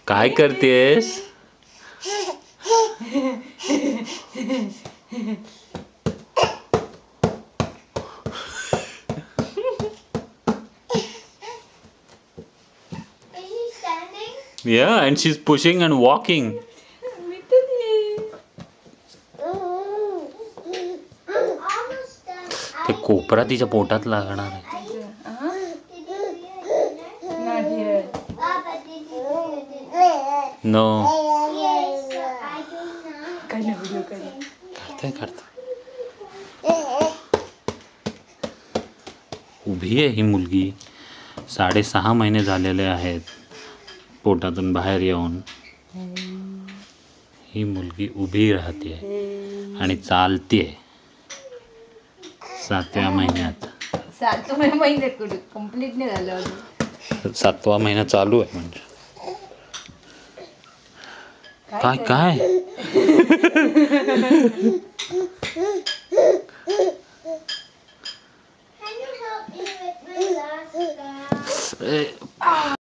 काय करतेस? Yeah, and she's pushing and walking. ते कोपरा तिच्या पोटात लागणार आहे. नो करता उभी आहे ही मुलगी. 6.5 महिने झालेले आहेत पोटातून बाहेर येऊन. ही मुलगी उभी राहते आणि चालते 7व्या महिन्यात. 7व्या महिन्यात कुठे कंप्लीट नाही झालं अजून. 7वा महिना चालू आहे म्हणजे काय काय